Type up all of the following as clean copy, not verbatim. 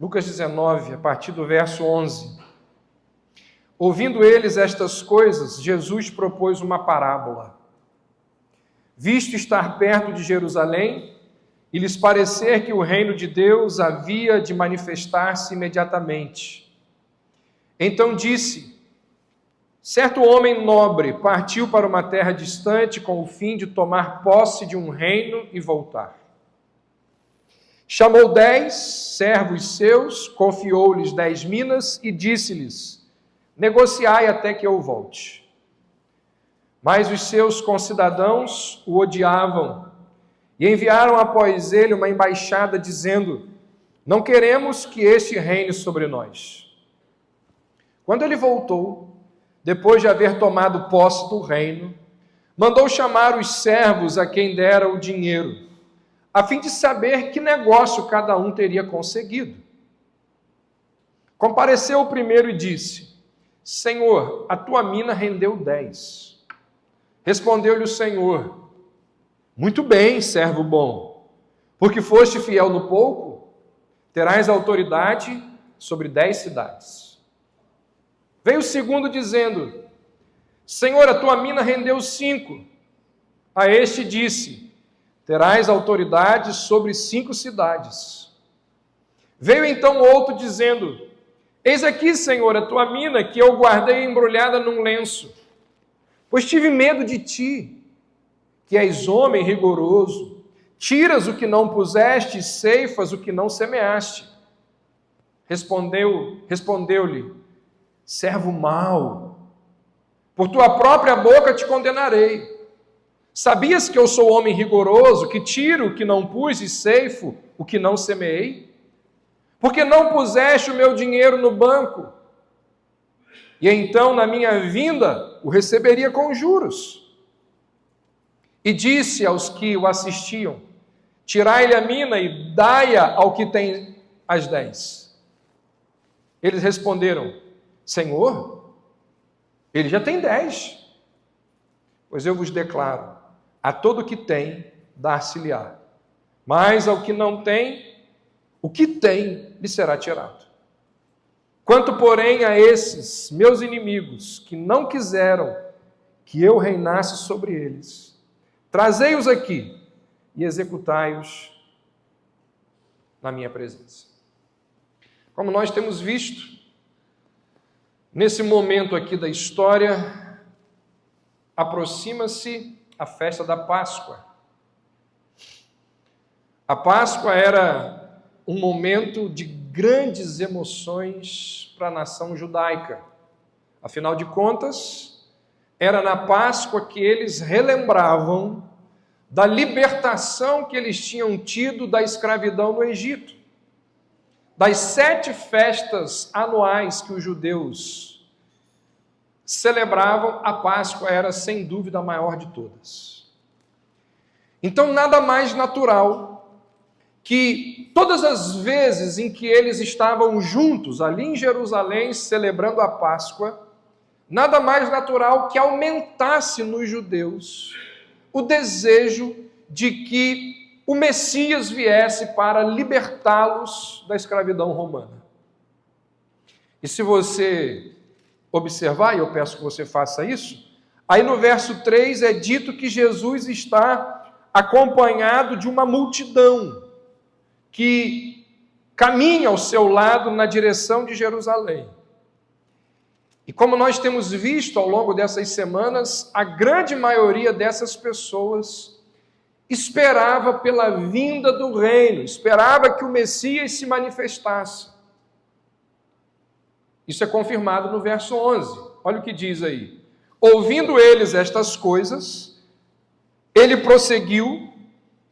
Lucas 19, a partir do verso 11. Ouvindo eles estas coisas, Jesus propôs uma parábola. Visto estar perto de Jerusalém, e lhes parecer que o reino de Deus havia de manifestar-se imediatamente. Então disse: certo homem nobre partiu para uma terra distante com o fim de tomar posse de um reino e voltar. Chamou 10 servos seus, confiou-lhes 10 minas e disse-lhes: negociai até que eu volte. Mas os seus concidadãos o odiavam e enviaram após ele uma embaixada dizendo: não queremos que este reine sobre nós. Quando ele voltou, depois de haver tomado posse do reino, mandou chamar os servos a quem dera o dinheiro, a fim de saber que negócio cada um teria conseguido. Compareceu o primeiro e disse: Senhor, a tua mina rendeu 10. Respondeu-lhe o Senhor: muito bem, servo bom, porque foste fiel no pouco, terás autoridade sobre 10 cidades. Veio o segundo dizendo: Senhor, a tua mina rendeu 5. A este disse: terás autoridade sobre 5 cidades. Veio então outro dizendo: eis aqui, Senhor, a tua mina, que eu guardei embrulhada num lenço, pois tive medo de ti, que és homem rigoroso, tiras o que não puseste e ceifas o que não semeaste. Respondeu-lhe: servo mau, por tua própria boca te condenarei. Sabias que eu sou homem rigoroso, que tiro o que não pus e ceifo o que não semeei? Porque não puseste o meu dinheiro no banco, e então na minha vinda o receberia com juros. E disse aos que o assistiam: tirai-lhe a mina e dai-a ao que tem as 10. Eles responderam: Senhor, ele já tem 10. Pois eu vos declaro: a todo que tem, dar-se-lhe-á. Mas ao que não tem, o que tem lhe será tirado. Quanto, porém, a esses meus inimigos, que não quiseram que eu reinasse sobre eles, trazei-os aqui e executai-os na minha presença. Como nós temos visto, nesse momento aqui da história, aproxima-se a festa da Páscoa. A Páscoa era um momento de grandes emoções para a nação judaica. Afinal de contas, era na Páscoa que eles relembravam da libertação que eles tinham tido da escravidão no Egito. Das 7 festas anuais que os judeus celebravam, a Páscoa era sem dúvida a maior de todas. Então, nada mais natural que todas as vezes em que eles estavam juntos ali em Jerusalém celebrando a Páscoa, nada mais natural que aumentasse nos judeus o desejo de que o Messias viesse para libertá-los da escravidão romana. E se você observar, e eu peço que você faça isso, aí no verso 3 é dito que Jesus está acompanhado de uma multidão que caminha ao seu lado na direção de Jerusalém. E como nós temos visto ao longo dessas semanas, a grande maioria dessas pessoas esperava pela vinda do reino, esperava que o Messias se manifestasse. Isso é confirmado no verso 11. Olha o que diz aí. Ouvindo eles estas coisas, ele prosseguiu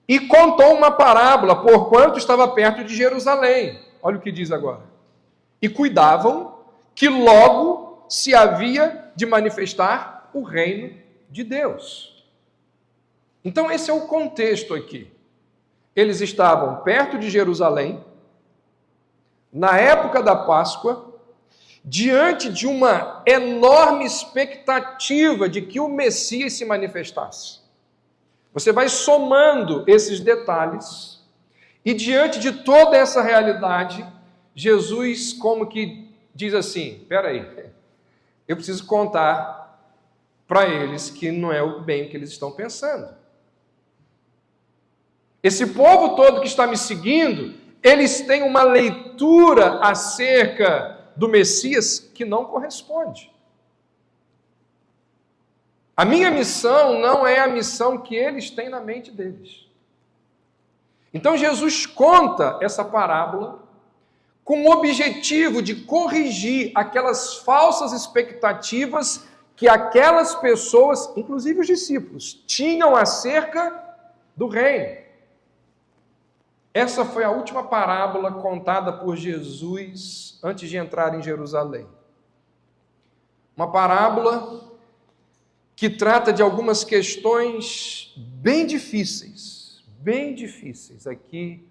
e contou uma parábola, porquanto estava perto de Jerusalém. Olha o que diz agora. E cuidavam que logo se havia de manifestar o reino de Deus. Então esse é o contexto aqui. Eles estavam perto de Jerusalém, na época da Páscoa, diante de uma enorme expectativa de que o Messias se manifestasse. Você vai somando esses detalhes e diante de toda essa realidade, Jesus como que diz assim, espera aí, eu preciso contar para eles que não é o bem que eles estão pensando. Esse povo todo que está me seguindo, eles têm uma leitura acerca do Messias que não corresponde. A minha missão não é a missão que eles têm na mente deles. Então Jesus conta essa parábola com o objetivo de corrigir aquelas falsas expectativas que aquelas pessoas, inclusive os discípulos, tinham acerca do reino. Essa foi a última parábola contada por Jesus antes de entrar em Jerusalém. Uma parábola que trata de algumas questões bem difíceis aqui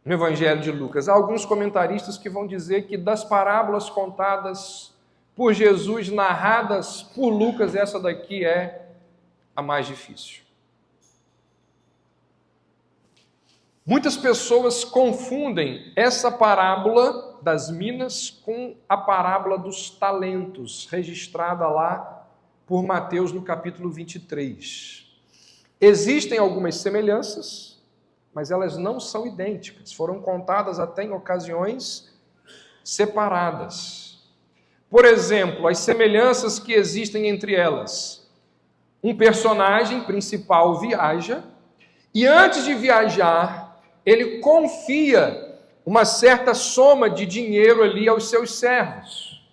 no Evangelho de Lucas. Há alguns comentaristas que vão dizer que das parábolas contadas por Jesus, narradas por Lucas, essa daqui é a mais difícil. Muitas pessoas confundem essa parábola das minas com a parábola dos talentos, registrada lá por Mateus no capítulo 23. Existem algumas semelhanças, mas elas não são idênticas. Foram contadas até em ocasiões separadas. Por exemplo, as semelhanças que existem entre elas. Um personagem principal viaja e antes de viajar, ele confia uma certa soma de dinheiro ali aos seus servos.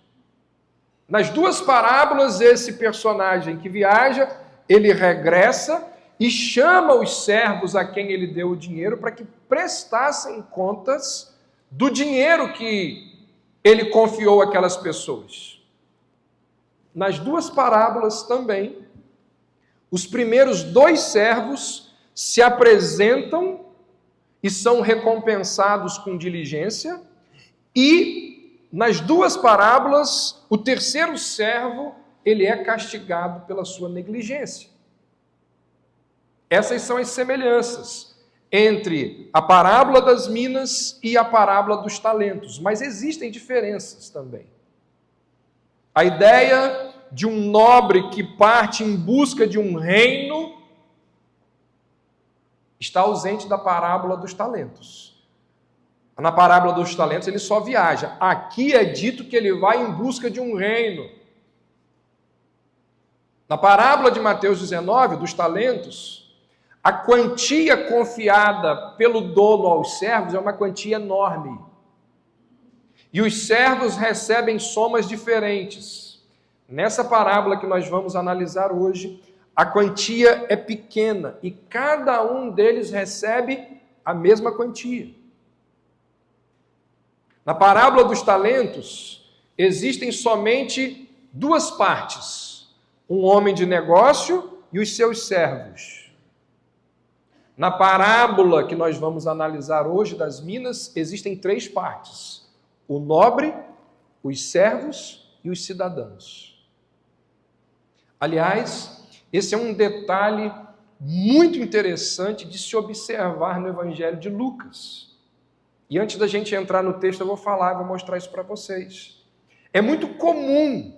Nas duas parábolas, esse personagem que viaja, ele regressa e chama os servos a quem ele deu o dinheiro para que prestassem contas do dinheiro que ele confiou àquelas pessoas. Nas duas parábolas também, os primeiros dois servos se apresentam e são recompensados com diligência, e nas duas parábolas, o terceiro servo, ele é castigado pela sua negligência. Essas são as semelhanças entre a parábola das minas e a parábola dos talentos, mas existem diferenças também. A ideia de um nobre que parte em busca de um reino está ausente da parábola dos talentos. Na parábola dos talentos ele só viaja. Aqui é dito que ele vai em busca de um reino. Na parábola de Mateus 19, dos talentos, a quantia confiada pelo dono aos servos é uma quantia enorme. E os servos recebem somas diferentes. Nessa parábola que nós vamos analisar hoje, a quantia é pequena e cada um deles recebe a mesma quantia. Na parábola dos talentos, existem somente duas partes: um homem de negócio e os seus servos. Na parábola que nós vamos analisar hoje das minas, existem três partes: o nobre, os servos e os cidadãos. Aliás, esse é um detalhe muito interessante de se observar no Evangelho de Lucas. E antes da gente entrar no texto, eu vou mostrar isso para vocês. É muito comum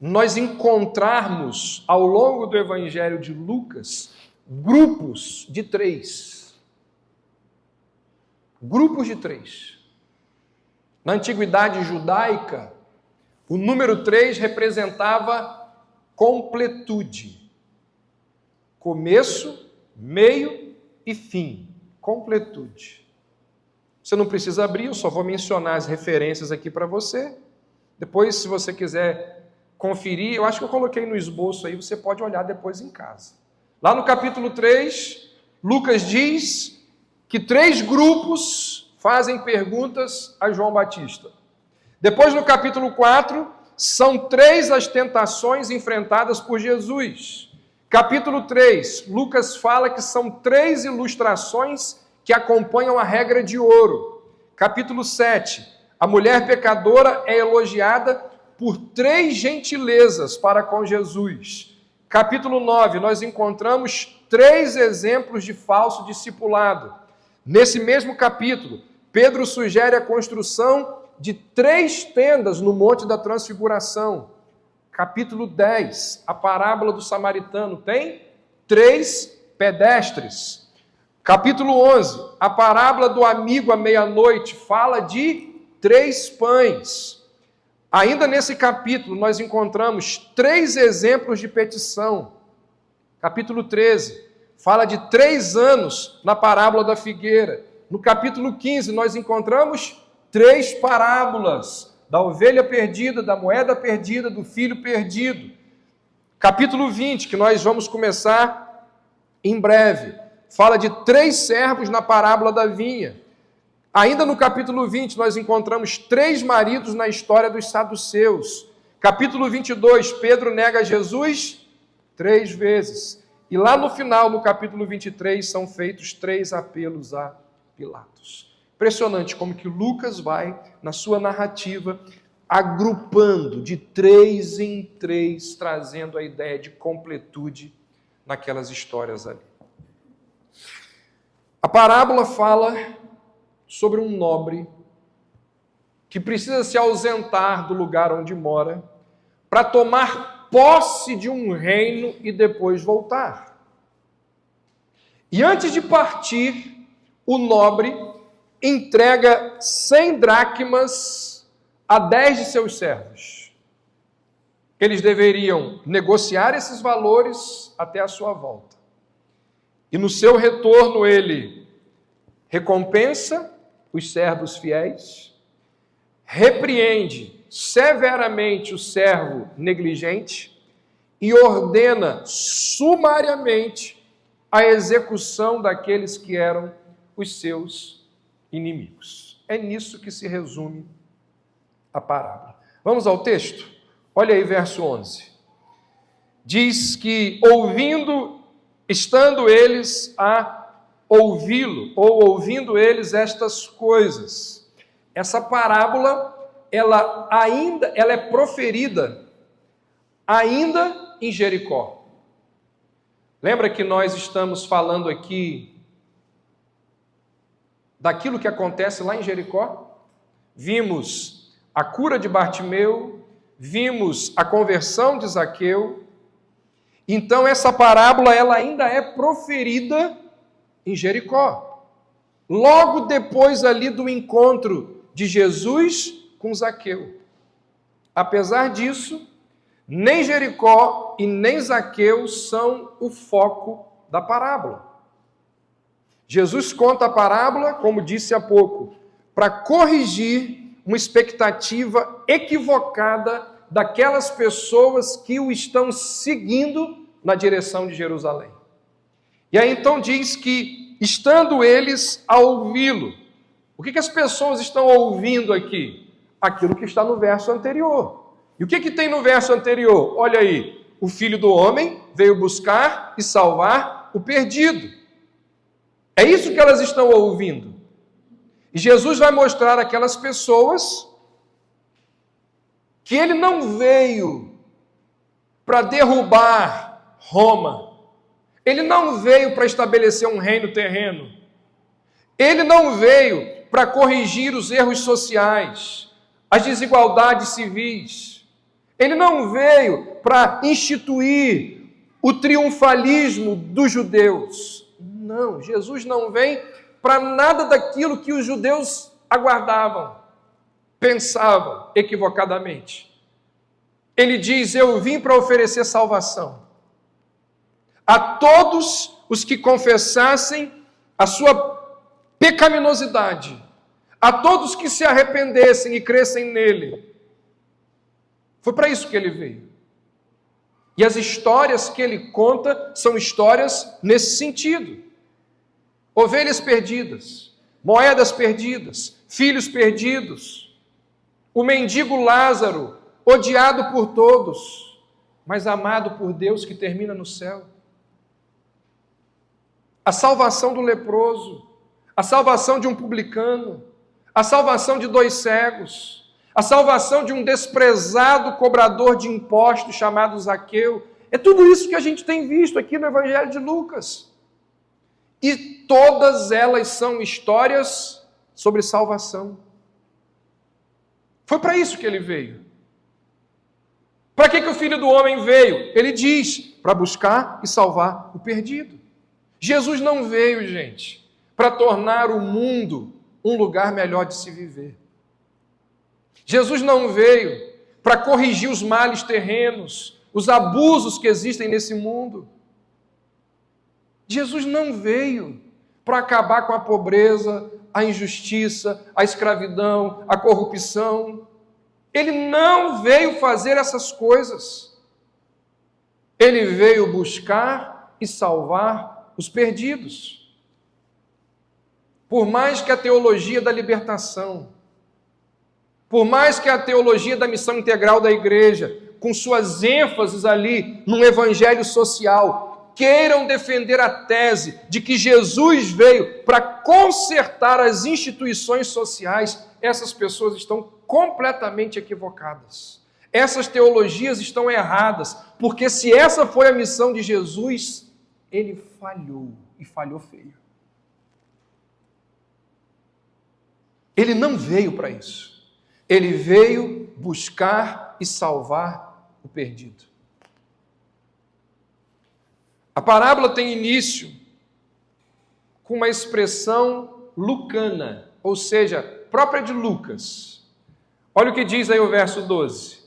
nós encontrarmos, ao longo do Evangelho de Lucas, grupos de três. Grupos de três. Na antiguidade judaica, o número 3 representava completude. Começo, meio e fim. Completude. Você não precisa abrir, eu só vou mencionar as referências aqui para você. Depois, se você quiser conferir, eu acho que eu coloquei no esboço aí, você pode olhar depois em casa. Lá no capítulo 3, Lucas diz que 3 grupos fazem perguntas a João Batista. Depois, no capítulo 4, são 3 as tentações enfrentadas por Jesus. Capítulo 3, Lucas fala que são 3 ilustrações que acompanham a regra de ouro. Capítulo 7, a mulher pecadora é elogiada por 3 gentilezas para com Jesus. Capítulo 9, nós encontramos 3 exemplos de falso discipulado. Nesse mesmo capítulo, Pedro sugere a construção de 3 tendas no Monte da Transfiguração. Capítulo 10, a parábola do samaritano tem 3 pedestres. Capítulo 11, a parábola do amigo à meia-noite fala de 3 pães. Ainda nesse capítulo nós encontramos 3 exemplos de petição. Capítulo 13 fala de 3 anos na parábola da figueira. No capítulo 15 nós encontramos 3 parábolas da ovelha perdida, da moeda perdida, do filho perdido. Capítulo 20, que nós vamos começar em breve, fala de 3 servos na parábola da vinha. Ainda no capítulo 20, nós encontramos 3 maridos na história dos saduceus. Capítulo 22, Pedro nega Jesus 3 vezes. E lá no final, no capítulo 23, são feitos 3 apelos a Pilatos. Impressionante como que Lucas vai, na sua narrativa, agrupando de 3 em 3, trazendo a ideia de completude naquelas histórias ali. A parábola fala sobre um nobre que precisa se ausentar do lugar onde mora para tomar posse de um reino e depois voltar. E antes de partir, o nobre entrega 100 dracmas a 10 de seus servos. Eles deveriam negociar esses valores até a sua volta. E no seu retorno ele recompensa os servos fiéis, repreende severamente o servo negligente e ordena sumariamente a execução daqueles que eram os seus inimigos. É nisso que se resume a parábola. Vamos ao texto? Olha aí, verso 11. Diz que, estando eles a ouvi-lo, ou ouvindo eles estas coisas. Essa parábola, ela é proferida ainda em Jericó. Lembra que nós estamos falando aqui daquilo que acontece lá em Jericó? Vimos a cura de Bartimeu, vimos a conversão de Zaqueu. Então essa parábola ela ainda é proferida em Jericó. Logo depois ali do encontro de Jesus com Zaqueu. Apesar disso, nem Jericó e nem Zaqueu são o foco da parábola. Jesus conta a parábola, como disse há pouco, para corrigir uma expectativa equivocada daquelas pessoas que o estão seguindo na direção de Jerusalém. E aí então diz que, estando eles a ouvi-lo, o que as pessoas estão ouvindo aqui? Aquilo que está no verso anterior. E o que tem no verso anterior? Olha aí, o Filho do Homem veio buscar e salvar o perdido. É isso que elas estão ouvindo. E Jesus vai mostrar àquelas pessoas que ele não veio para derrubar Roma. Ele não veio para estabelecer um reino terreno. Ele não veio para corrigir os erros sociais, as desigualdades civis. Ele não veio para instituir o triunfalismo dos judeus. Não, Jesus não vem para nada daquilo que os judeus aguardavam, pensavam equivocadamente. Ele diz: eu vim para oferecer salvação a todos os que confessassem a sua pecaminosidade, a todos que se arrependessem e crescem nele. Foi para isso que ele veio. E as histórias que ele conta são histórias nesse sentido. Ovelhas perdidas, moedas perdidas, filhos perdidos, o mendigo Lázaro, odiado por todos, mas amado por Deus, que termina no céu. A salvação do leproso, a salvação de um publicano, a salvação de 2 cegos, a salvação de um desprezado cobrador de impostos chamado Zaqueu. É tudo isso que a gente tem visto aqui no Evangelho de Lucas. E todas elas são histórias sobre salvação. Foi para isso que ele veio. Para que o Filho do Homem veio? Ele diz, para buscar e salvar o perdido. Jesus não veio, gente, para tornar o mundo um lugar melhor de se viver. Jesus não veio para corrigir os males terrenos, os abusos que existem nesse mundo. Jesus não veio para acabar com a pobreza, a injustiça, a escravidão, a corrupção. Ele não veio fazer essas coisas. Ele veio buscar e salvar os perdidos. Por mais que a teologia da libertação, por mais que a teologia da missão integral da igreja, com suas ênfases ali no evangelho social, queiram defender a tese de que Jesus veio para consertar as instituições sociais, essas pessoas estão completamente equivocadas. Essas teologias estão erradas, porque se essa foi a missão de Jesus, ele falhou, e falhou feio. Ele não veio para isso. Ele veio buscar e salvar o perdido. A parábola tem início com uma expressão lucana, ou seja, própria de Lucas. Olha o que diz aí o verso 12.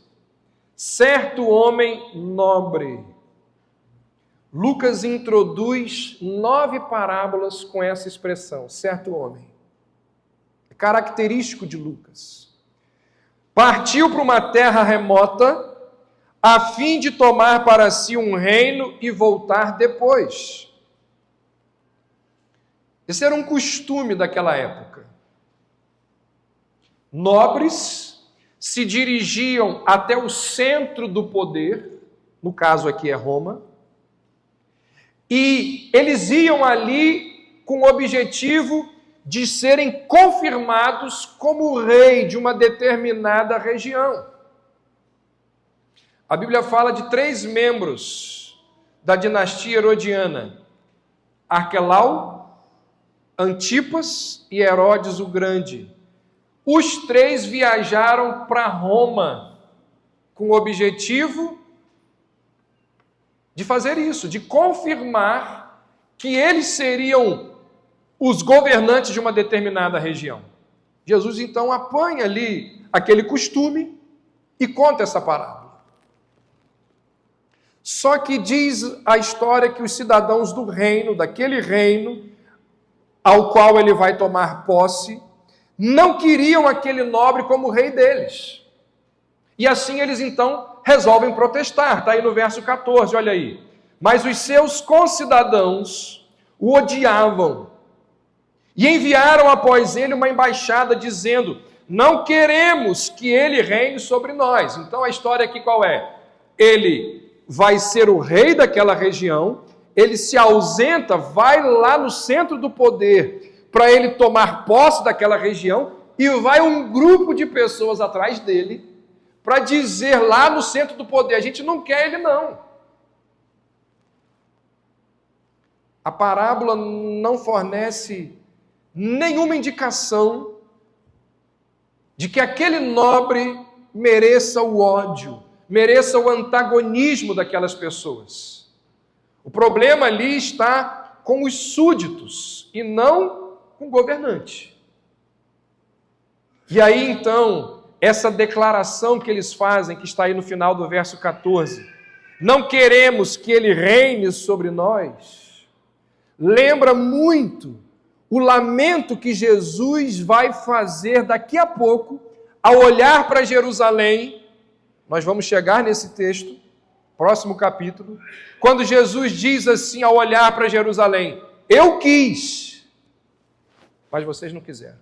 Certo homem nobre. Lucas introduz 9 parábolas com essa expressão, certo homem. É característico de Lucas. Partiu para uma terra remota, a fim de tomar para si um reino e voltar depois. Esse era um costume daquela época. Nobres se dirigiam até o centro do poder, no caso aqui é Roma, e eles iam ali com o objetivo de serem confirmados como rei de uma determinada região. A Bíblia fala de 3 membros da dinastia herodiana: Arquelau, Antipas e Herodes o Grande. Os 3 viajaram para Roma com o objetivo de fazer isso, de confirmar que eles seriam os governantes de uma determinada região. Jesus então apanha ali aquele costume e conta essa parábola. Só que diz a história que os cidadãos do reino, daquele reino ao qual ele vai tomar posse, não queriam aquele nobre como rei deles. E assim eles então resolvem protestar. Está aí no verso 14, olha aí. Mas os seus concidadãos o odiavam e enviaram após ele uma embaixada dizendo: não queremos que ele reine sobre nós. Então a história aqui qual é? Ele vai ser o rei daquela região, ele se ausenta, vai lá no centro do poder para ele tomar posse daquela região, e vai um grupo de pessoas atrás dele para dizer lá no centro do poder: a gente não quer ele não. A parábola não fornece nenhuma indicação de que aquele nobre mereça o ódio, mereça o antagonismo daquelas pessoas. O problema ali está com os súditos e não com o governante. E aí então, essa declaração que eles fazem, que está aí no final do verso 14, não queremos que ele reine sobre nós, lembra muito o lamento que Jesus vai fazer daqui a pouco, ao olhar para Jerusalém. Nós vamos chegar nesse texto, próximo capítulo, quando Jesus diz assim, ao olhar para Jerusalém: eu quis, mas vocês não quiseram.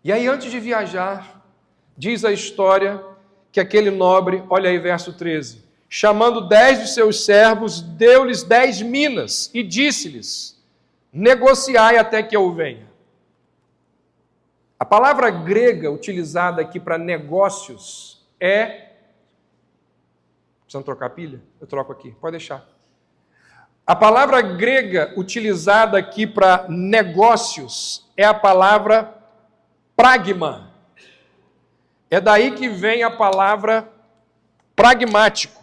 E aí, antes de viajar, diz a história que aquele nobre, olha aí verso 13, chamando 10 de seus servos, deu-lhes 10 minas e disse-lhes: negociai até que eu venha. A palavra grega utilizada aqui para negócios é... Precisam trocar a pilha? Eu troco aqui, pode deixar. A palavra grega utilizada aqui para negócios é a palavra pragma. É daí que vem a palavra pragmático.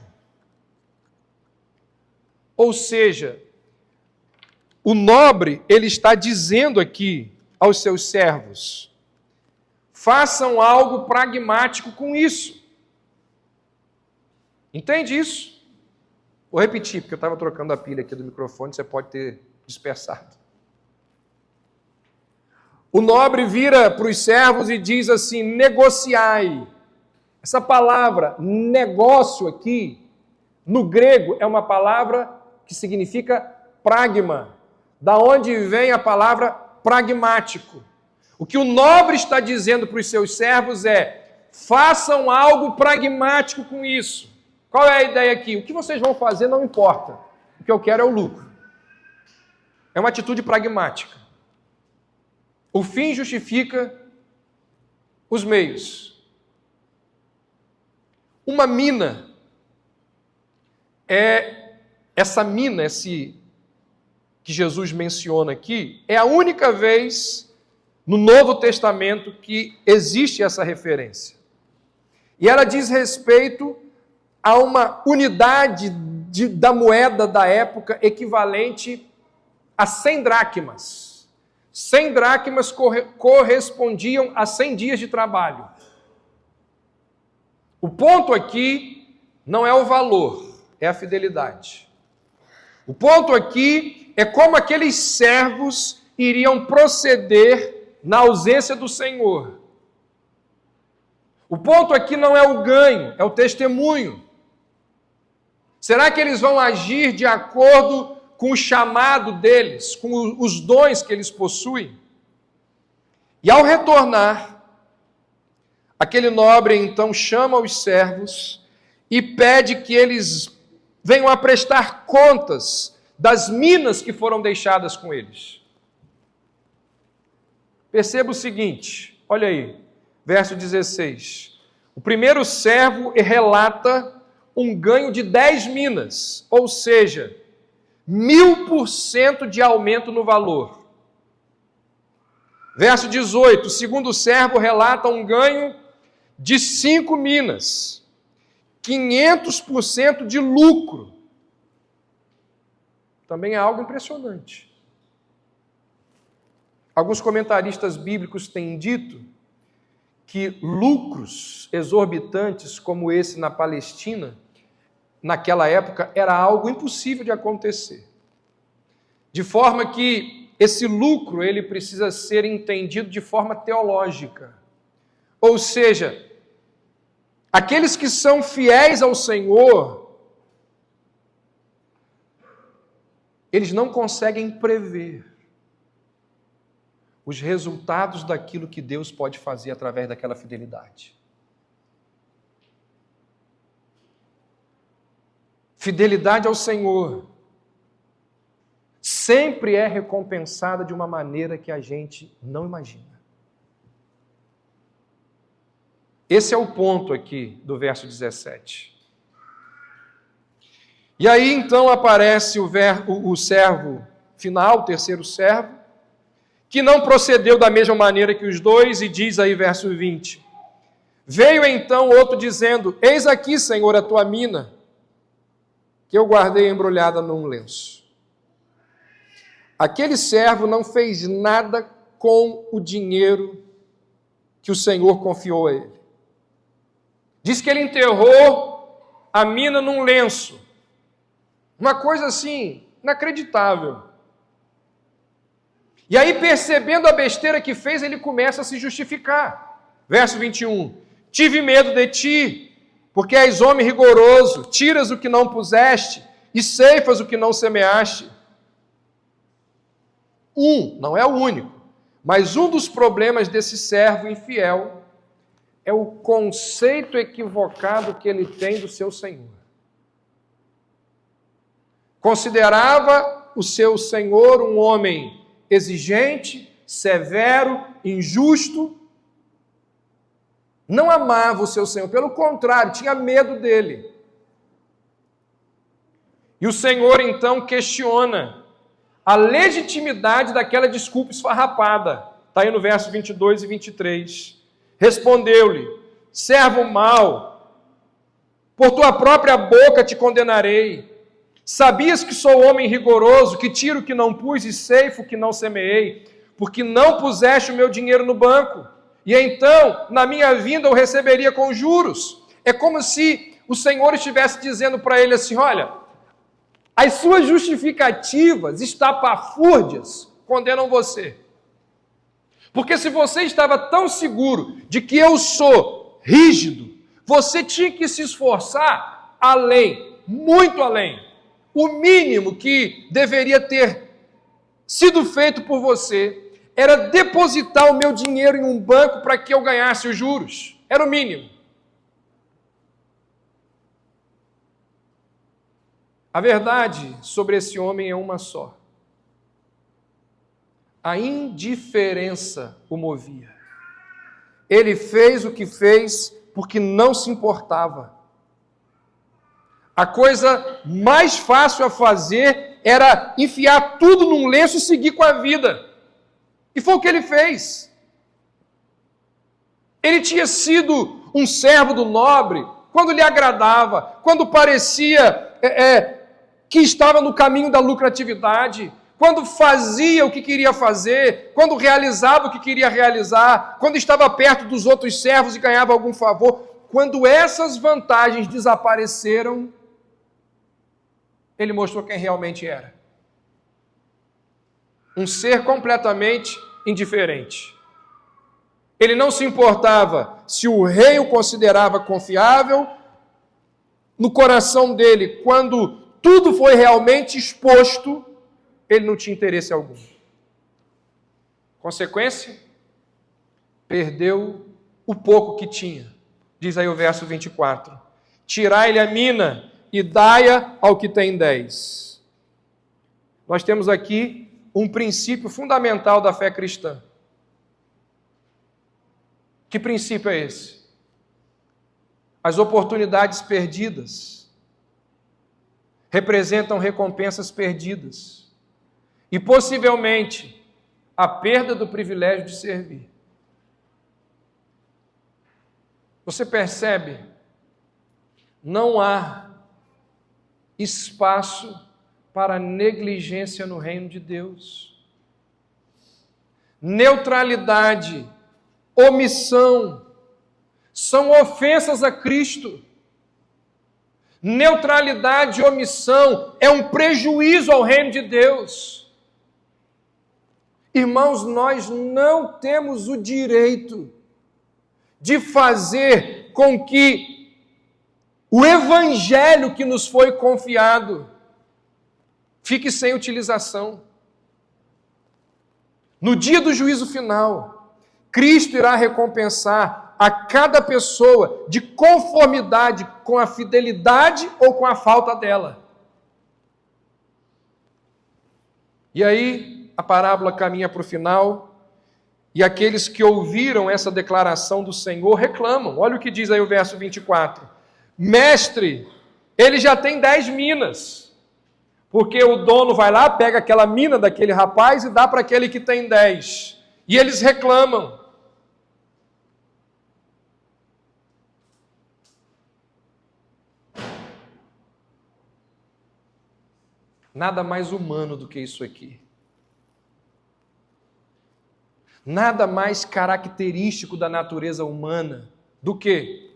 Ou seja, o nobre, ele está dizendo aqui aos seus servos: façam algo pragmático com isso. Entende isso? Vou repetir, porque eu estava trocando a pilha aqui do microfone, você pode ter dispersado. O nobre vira para os servos e diz assim: negociai. Essa palavra negócio aqui, no grego, é uma palavra que significa pragma, da onde vem a palavra pragmático. O que o nobre está dizendo para os seus servos é: façam algo pragmático com isso. Qual é a ideia aqui? O que vocês vão fazer não importa. O que eu quero é o lucro. É uma atitude pragmática. O fim justifica os meios. Uma mina essa mina, que Jesus menciona aqui, é a única vez no Novo Testamento que existe essa referência. E ela diz respeito a uma unidade da moeda da época equivalente a 100 dracmas. 100 dracmas correspondiam a 100 dias de trabalho. O ponto aqui não é o valor, é a fidelidade. O ponto aqui é como aqueles servos iriam proceder na ausência do Senhor. O ponto aqui não é o ganho, é o testemunho. Será que eles vão agir de acordo com o chamado deles, com os dons que eles possuem? E ao retornar, aquele nobre então chama os servos e pede que eles venham a prestar contas das minas que foram deixadas com eles. Perceba o seguinte, olha aí, verso 16. O primeiro servo relata um ganho de 10 minas, ou seja, 1000% de aumento no valor. Verso 18, o segundo servo relata um ganho de 5 minas, 500% de lucro. Também é algo impressionante. Alguns comentaristas bíblicos têm dito que lucros exorbitantes como esse na Palestina, naquela época, era algo impossível de acontecer. De forma que esse lucro ele precisa ser entendido de forma teológica. Ou seja, aqueles que são fiéis ao Senhor, eles não conseguem prever os resultados daquilo que Deus pode fazer através daquela fidelidade. Fidelidade ao Senhor sempre é recompensada de uma maneira que a gente não imagina. Esse é o ponto aqui do verso 17. E aí então aparece o servo final, o terceiro servo, que não procedeu da mesma maneira que os dois, e diz aí verso 20. Veio então outro dizendo: eis aqui, Senhor, a tua mina, que eu guardei embrulhada num lenço. Aquele servo não fez nada com o dinheiro que o Senhor confiou a ele. Diz que ele enterrou a mina num lenço. Uma coisa assim, inacreditável. E aí, percebendo a besteira que fez, ele começa a se justificar. Verso 21. Tive medo de ti, porque és homem rigoroso, tiras o que não puseste e ceifas o que não semeaste. Não é o único, mas um dos problemas desse servo infiel é o conceito equivocado que ele tem do seu Senhor. Considerava o seu Senhor um homem exigente, severo, injusto. Não amava o seu Senhor, pelo contrário, tinha medo dele. E o Senhor então questiona a legitimidade daquela desculpa esfarrapada. Está aí no verso 22 e 23. Respondeu-lhe: servo mau, por tua própria boca te condenarei. Sabias que sou homem rigoroso, que tiro o que não pus e ceifo o que não semeei, porque não puseste o meu dinheiro no banco, e então, na minha vinda, eu receberia com juros. É como se o Senhor estivesse dizendo para ele assim: olha, as suas justificativas estapafúrdias condenam você. Porque se você estava tão seguro de que eu sou rígido, você tinha que se esforçar além, muito além. O mínimo que deveria ter sido feito por você era depositar o meu dinheiro em um banco para que eu ganhasse os juros. Era o mínimo. A verdade sobre esse homem é uma só. A indiferença o movia. Ele fez o que fez porque não se importava. A coisa mais fácil a fazer era enfiar tudo num lenço e seguir com a vida. E foi o que ele fez. Ele tinha sido um servo do nobre quando lhe agradava, quando parecia que estava no caminho da lucratividade, quando fazia o que queria fazer, quando realizava o que queria realizar, quando estava perto dos outros servos e ganhava algum favor. Quando essas vantagens desapareceram, ele mostrou quem realmente era. Um ser completamente indiferente. Ele não se importava se o rei o considerava confiável. No coração dele, quando tudo foi realmente exposto, ele não tinha interesse algum. Consequência? Perdeu o pouco que tinha. Diz aí o verso 24. Tirai-lhe a mina e dai-a ao que tem 10. Nós temos aqui um princípio fundamental da fé cristã. Que princípio é esse? As oportunidades perdidas representam recompensas perdidas e possivelmente a perda do privilégio de servir. Você percebe? Não há espaço para negligência no reino de Deus. Neutralidade, omissão, são ofensas a Cristo. Neutralidade e omissão é um prejuízo ao reino de Deus. Irmãos, nós não temos o direito de fazer com que o evangelho que nos foi confiado fique sem utilização. No dia do juízo final, Cristo irá recompensar a cada pessoa de conformidade com a fidelidade ou com a falta dela. E aí, a parábola caminha para o final, e aqueles que ouviram essa declaração do Senhor reclamam. Olha o que diz aí o verso 24. Mestre, ele já tem 10 minas. Porque o dono vai lá, pega aquela mina daquele rapaz e dá para aquele que tem 10. E eles reclamam. Nada mais humano do que isso aqui. Nada mais característico da natureza humana do que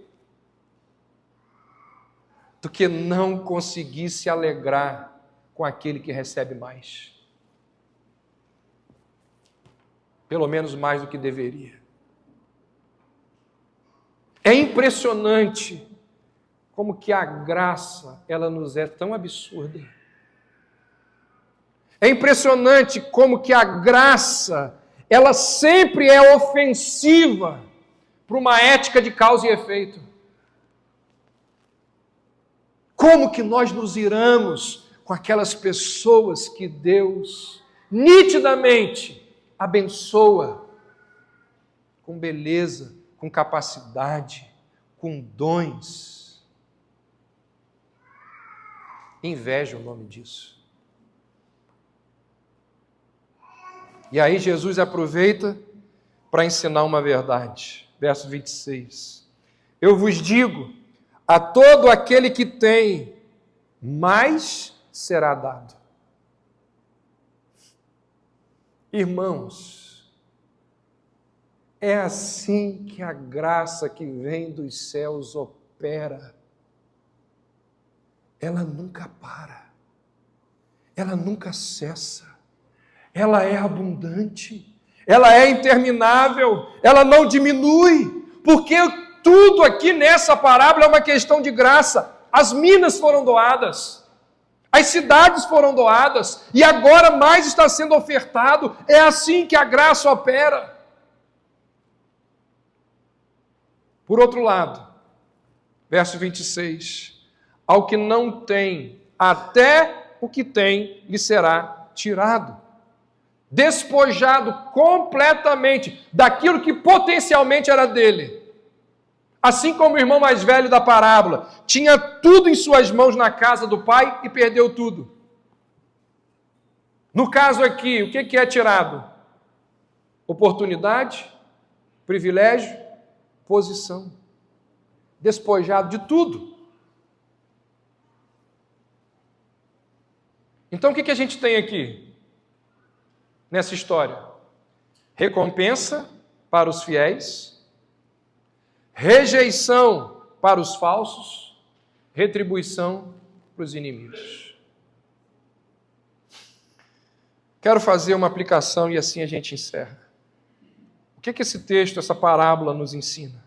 não conseguir se alegrar com aquele que recebe mais. Pelo menos mais do que deveria. É impressionante como que a graça, ela nos é tão absurda. É impressionante como que a graça, ela sempre é ofensiva para uma ética de causa e efeito. Como que nós nos iramos com aquelas pessoas que Deus nitidamente abençoa com beleza, com capacidade, com dons. Inveja é o nome disso. E aí Jesus aproveita para ensinar uma verdade. Verso 26. Eu vos digo, a todo aquele que tem, mais será dado. Irmãos, é assim que a graça que vem dos céus opera. Ela nunca para, ela nunca cessa, ela é abundante, ela é interminável, ela não diminui, porque tudo aqui nessa parábola é uma questão de graça. As minas foram doadas, as cidades foram doadas, e agora mais está sendo ofertado. É assim que a graça opera. Por outro lado, verso 26, ao que não tem, até o que tem lhe será tirado. Despojado completamente daquilo que potencialmente era dele. Assim como o irmão mais velho da parábola tinha tudo em suas mãos na casa do pai e perdeu tudo. No caso aqui, o que é tirado? Oportunidade, privilégio, posição. Despojado de tudo. Então o que a gente tem aqui nessa história? Recompensa para os fiéis, rejeição para os falsos, retribuição para os inimigos. Quero fazer uma aplicação e assim a gente encerra. O que esse texto, essa parábola nos ensina?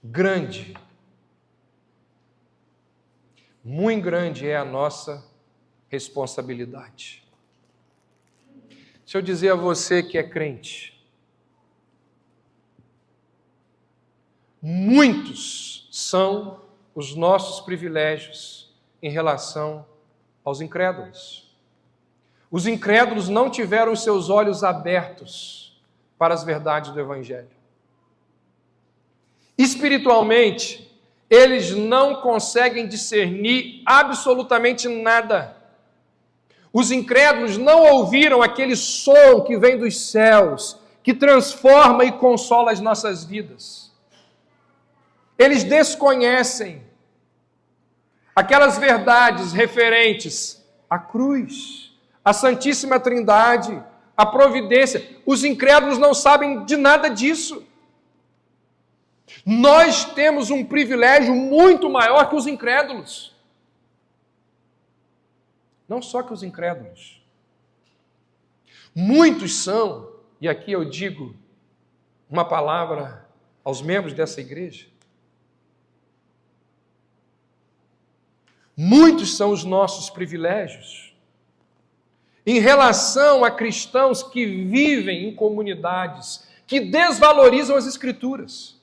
Grande, muito grande é a nossa responsabilidade. Deixa eu dizer a você que é crente, muitos são os nossos privilégios em relação aos incrédulos. Os incrédulos não tiveram os seus olhos abertos para as verdades do Evangelho. Espiritualmente, eles não conseguem discernir absolutamente nada. Os incrédulos não ouviram aquele som que vem dos céus, que transforma e consola as nossas vidas. Eles desconhecem aquelas verdades referentes à cruz, à Santíssima Trindade, à providência. Os incrédulos não sabem de nada disso. Nós temos um privilégio muito maior que os incrédulos. Não só que os incrédulos. Muitos são, e aqui eu digo uma palavra aos membros dessa igreja, muitos são os nossos privilégios em relação a cristãos que vivem em comunidades que desvalorizam as Escrituras.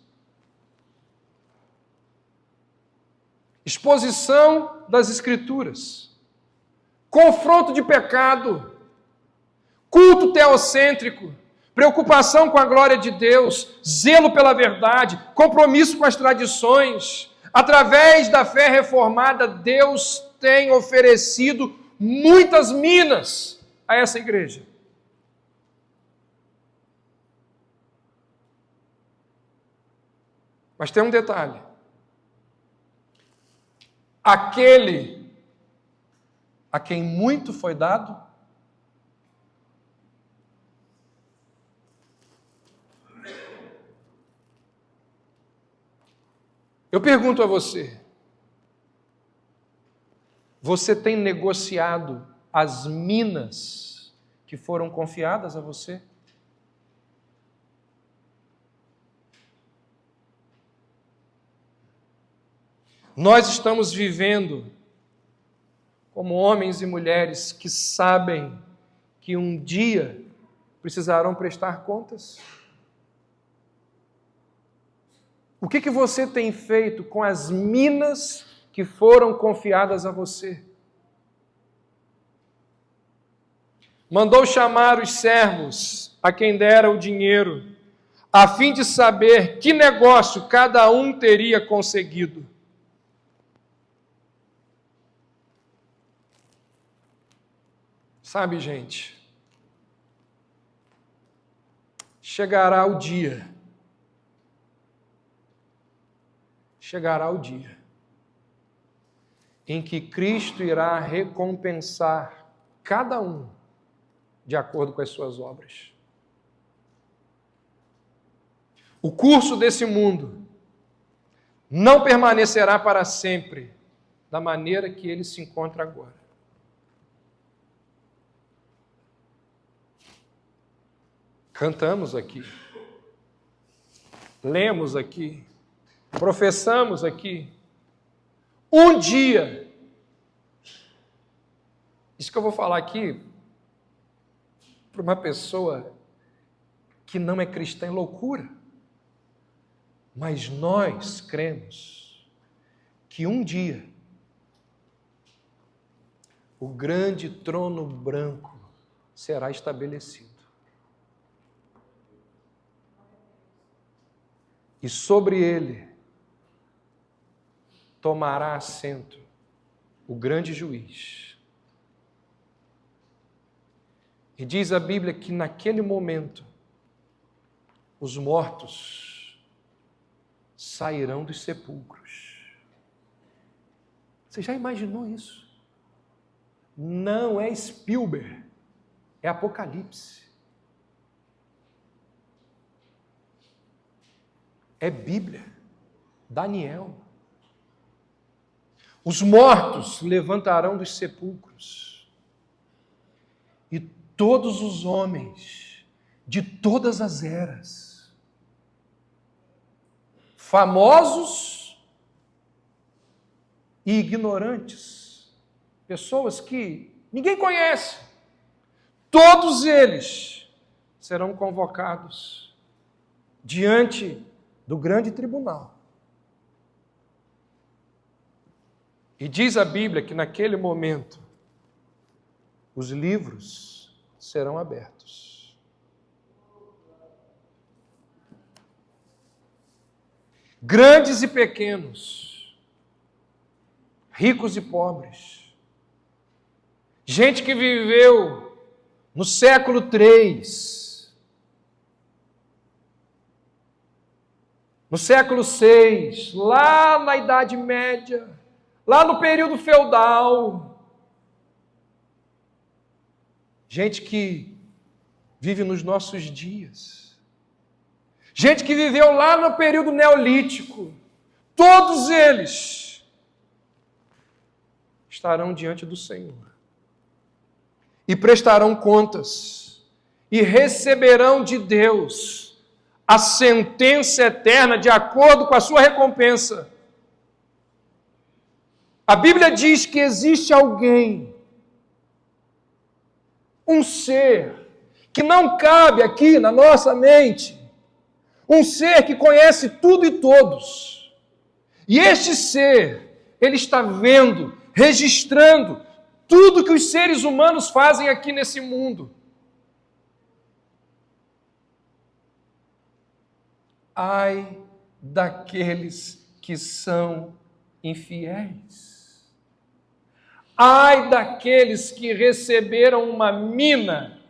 Exposição das Escrituras, confronto de pecado, culto teocêntrico, preocupação com a glória de Deus, zelo pela verdade, compromisso com as tradições. Através da fé reformada, Deus tem oferecido muitas minas a essa igreja. Mas tem um detalhe. Aquele a quem muito foi dado, eu pergunto a você, você tem negociado as minas que foram confiadas a você? Nós estamos vivendo como homens e mulheres que sabem que um dia precisarão prestar contas. O que você tem feito com as minas que foram confiadas a você? Mandou chamar os servos a quem dera o dinheiro, a fim de saber que negócio cada um teria conseguido. Sabe, gente, chegará o dia em que Cristo irá recompensar cada um de acordo com as suas obras. O curso desse mundo não permanecerá para sempre da maneira que ele se encontra agora. Cantamos aqui, lemos aqui, professamos aqui. Um dia, isso que eu vou falar aqui, para uma pessoa que não é cristã, é loucura. Mas nós cremos que um dia o grande trono branco será estabelecido. E sobre ele tomará assento o grande juiz. E diz a Bíblia que naquele momento os mortos sairão dos sepulcros. Você já imaginou isso? Não é Spielberg, é Apocalipse. É Bíblia, Daniel. Os mortos levantarão dos sepulcros e todos os homens de todas as eras, famosos e ignorantes, pessoas que ninguém conhece, todos eles serão convocados diante do grande tribunal. E diz a Bíblia que naquele momento os livros serão abertos. Grandes e pequenos, ricos e pobres, gente que viveu no século III, no século VI, lá na Idade Média, lá no período feudal, gente que vive nos nossos dias, gente que viveu lá no período neolítico, todos eles estarão diante do Senhor e prestarão contas e receberão de Deus a sentença eterna de acordo com a sua recompensa. A Bíblia diz que existe alguém, um ser, que não cabe aqui na nossa mente, um ser que conhece tudo e todos. E este ser, ele está vendo, registrando tudo que os seres humanos fazem aqui nesse mundo. Ai daqueles que são infiéis. Ai daqueles que receberam uma mina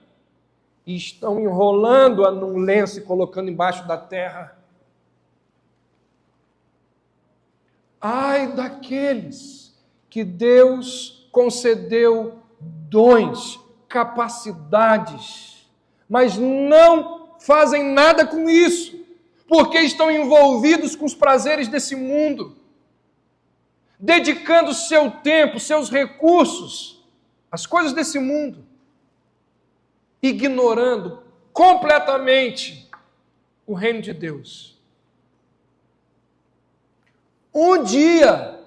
e estão enrolando-a num lenço e colocando embaixo da terra. Ai daqueles que Deus concedeu dons, capacidades, mas não fazem nada com isso, porque estão envolvidos com os prazeres desse mundo, dedicando seu tempo, seus recursos às coisas desse mundo, ignorando completamente o reino de Deus. Um dia,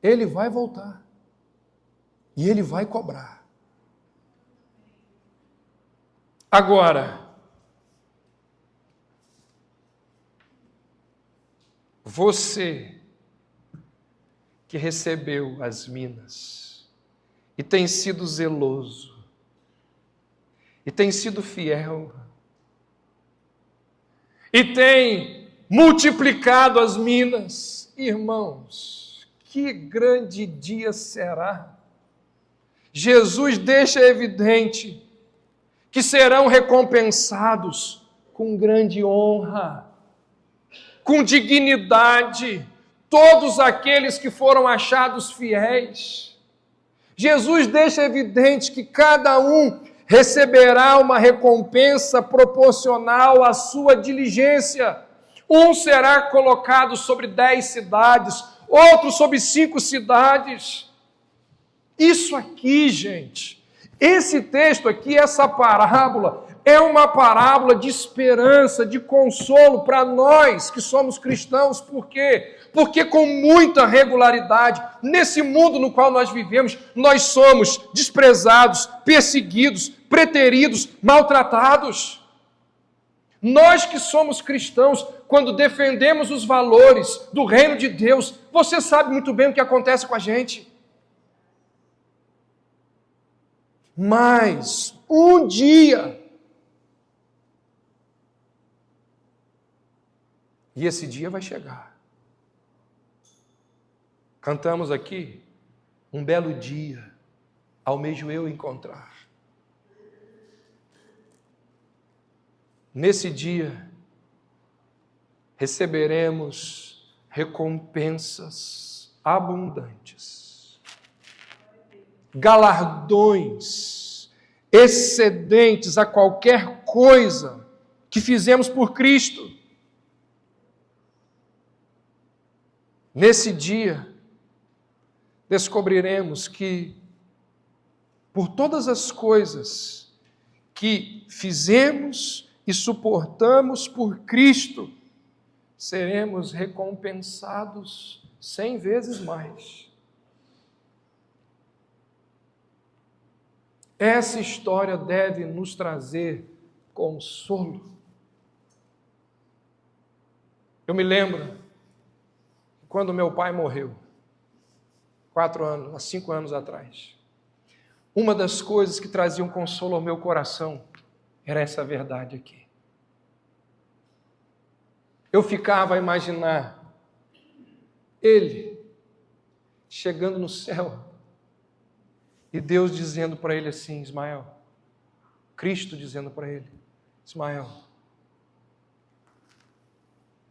ele vai voltar e ele vai cobrar. Agora, você que recebeu as minas e tem sido zeloso e tem sido fiel e tem multiplicado as minas, irmãos, que grande dia será! Jesus deixa evidente que serão recompensados com grande honra, com dignidade, todos aqueles que foram achados fiéis. Jesus deixa evidente que cada um receberá uma recompensa proporcional à sua diligência. Um será colocado sobre 10 cidades, outro sobre 5 cidades. Isso aqui, gente, esse texto aqui, essa parábola, é uma parábola de esperança, de consolo para nós que somos cristãos. Por quê? Porque com muita regularidade, nesse mundo no qual nós vivemos, nós somos desprezados, perseguidos, preteridos, maltratados. Nós que somos cristãos, quando defendemos os valores do reino de Deus, você sabe muito bem o que acontece com a gente. Mas um dia, e esse dia vai chegar. Cantamos aqui, um belo dia, almejo eu encontrar. Nesse dia, receberemos recompensas abundantes, galardões excedentes a qualquer coisa que fizemos por Cristo. Nesse dia, descobriremos que, por todas as coisas que fizemos e suportamos por Cristo, seremos recompensados 100 vezes mais. Essa história deve nos trazer consolo. Eu me lembro quando meu pai morreu, 5 anos atrás. Uma das coisas que trazia um consolo ao meu coração era essa verdade aqui. Eu ficava a imaginar ele chegando no céu e Deus dizendo para ele assim, Ismael, Cristo dizendo para ele, Ismael,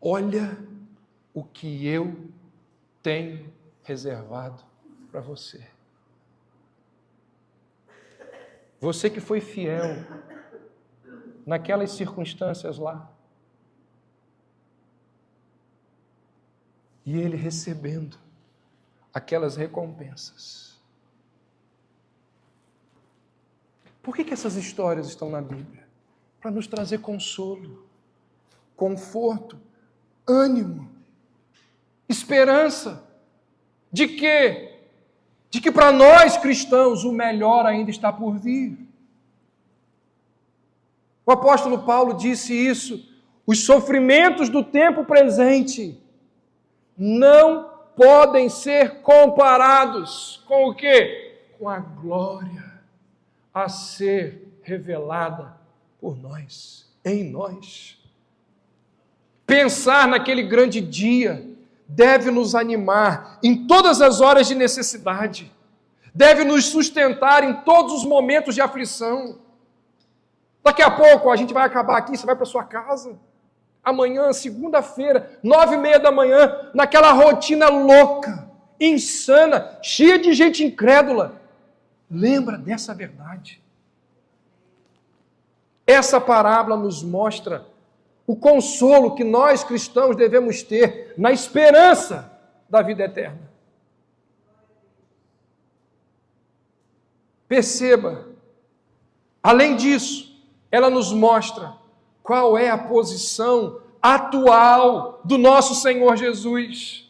olha o que eu tenho reservado para você. Você que foi fiel naquelas circunstâncias lá. E ele recebendo aquelas recompensas. Por que essas histórias estão na Bíblia? Para nos trazer consolo, conforto, ânimo, esperança. De quê? De que para nós cristãos o melhor ainda está por vir. O apóstolo Paulo disse isso, os sofrimentos do tempo presente não podem ser comparados com o quê? Com a glória a ser revelada por nós, em nós. Pensar naquele grande dia deve nos animar em todas as horas de necessidade, deve nos sustentar em todos os momentos de aflição. Daqui a pouco a gente vai acabar aqui, você vai para sua casa. Amanhã, segunda-feira, 9h30 da manhã, naquela rotina louca, insana, cheia de gente incrédula. Lembra dessa verdade. Essa parábola nos mostra o consolo que nós cristãos devemos ter na esperança da vida eterna. Perceba, além disso, ela nos mostra qual é a posição atual do nosso Senhor Jesus.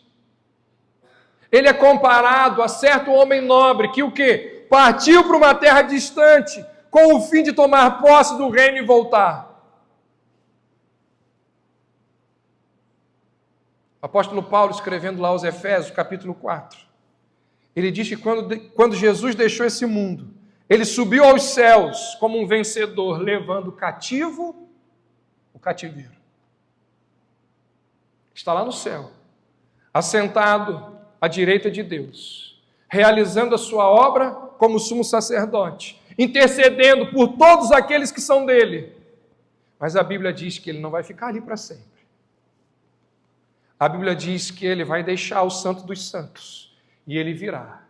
Ele é comparado a certo homem nobre que o quê? Partiu para uma terra distante com o fim de tomar posse do reino e voltar. O apóstolo Paulo, escrevendo lá aos Efésios, capítulo 4, ele diz que quando Jesus deixou esse mundo, ele subiu aos céus como um vencedor, levando cativo o cativeiro. Está lá no céu, assentado à direita de Deus, realizando a sua obra como sumo sacerdote, intercedendo por todos aqueles que são dele. Mas a Bíblia diz que ele não vai ficar ali para sempre. A Bíblia diz que ele vai deixar o Santo dos Santos e ele virá.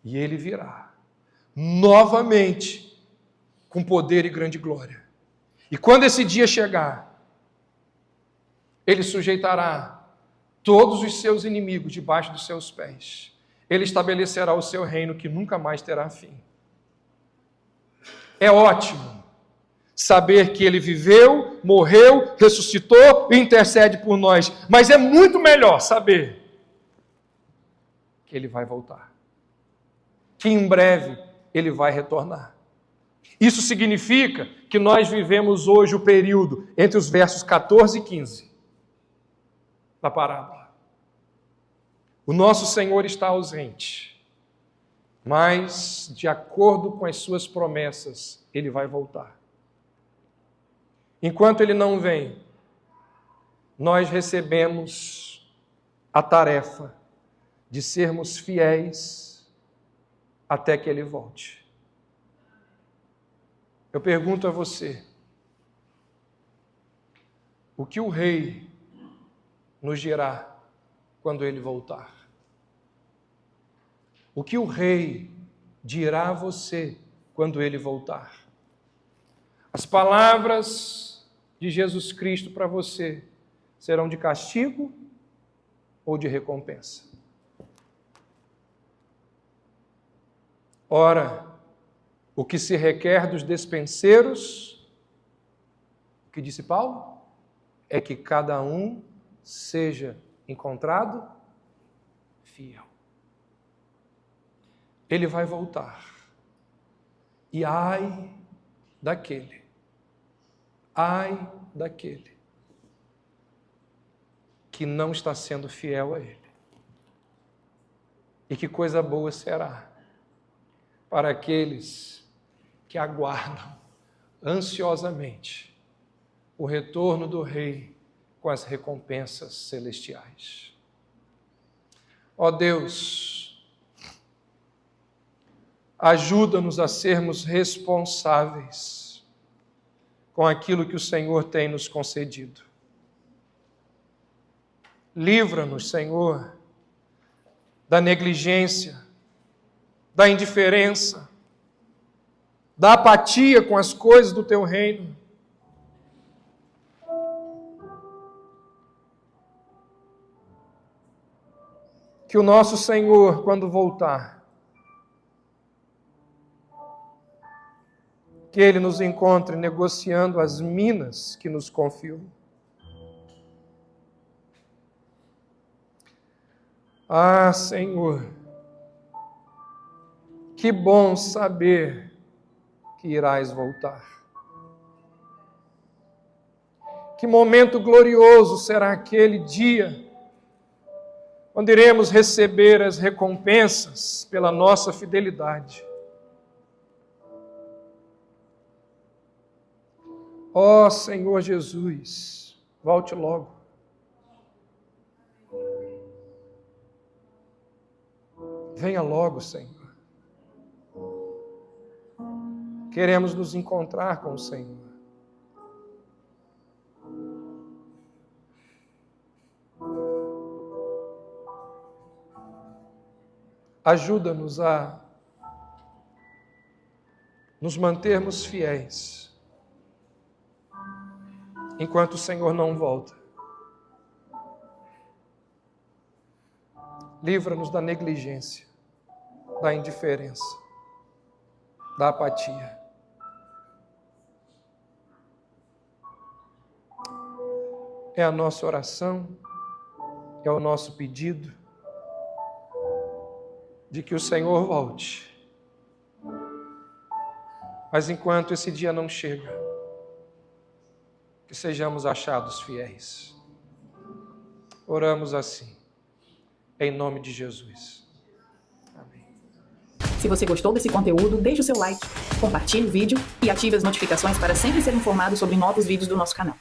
E ele virá novamente com poder e grande glória. E quando esse dia chegar, ele sujeitará todos os seus inimigos debaixo dos seus pés. Ele estabelecerá o seu reino que nunca mais terá fim. É ótimo saber que ele viveu, morreu, ressuscitou e intercede por nós. Mas é muito melhor saber que ele vai voltar. Que em breve ele vai retornar. Isso significa que nós vivemos hoje o período entre os versos 14 e 15 da parábola. O nosso Senhor está ausente, mas de acordo com as suas promessas, ele vai voltar. Enquanto ele não vem, nós recebemos a tarefa de sermos fiéis até que ele volte. Eu pergunto a você, o que o rei nos dirá quando ele voltar? O que o rei dirá a você quando ele voltar? As palavras de Jesus Cristo para você serão de castigo ou de recompensa? Ora, o que se requer dos despenseiros, o que disse Paulo, é que cada um seja encontrado fiel. Ele vai voltar. E ai daquele que não está sendo fiel a ele. E que coisa boa será para aqueles que aguardam ansiosamente o retorno do Rei com as recompensas celestiais. Ó Deus, ajuda-nos a sermos responsáveis com aquilo que o Senhor tem nos concedido. Livra-nos, Senhor, da negligência, da indiferença, da apatia com as coisas do Teu reino. Que o nosso Senhor, quando voltar, que Ele nos encontre negociando as minas que nos confiou. Ah, Senhor, que bom saber que irás voltar. Que momento glorioso será aquele dia quando iremos receber as recompensas pela nossa fidelidade. Ó Senhor Jesus, volte logo. Venha logo, Senhor. Queremos nos encontrar com o Senhor. Ajuda-nos a nos mantermos fiéis enquanto o Senhor não volta. Livra-nos da negligência, da indiferença, da apatia. É a nossa oração, é o nosso pedido de que o Senhor volte. Mas enquanto esse dia não chega, que sejamos achados fiéis. Oramos assim, em nome de Jesus. Amém. Se você gostou desse conteúdo, deixe o seu like, compartilhe o vídeo e ative as notificações para sempre ser informado sobre novos vídeos do nosso canal.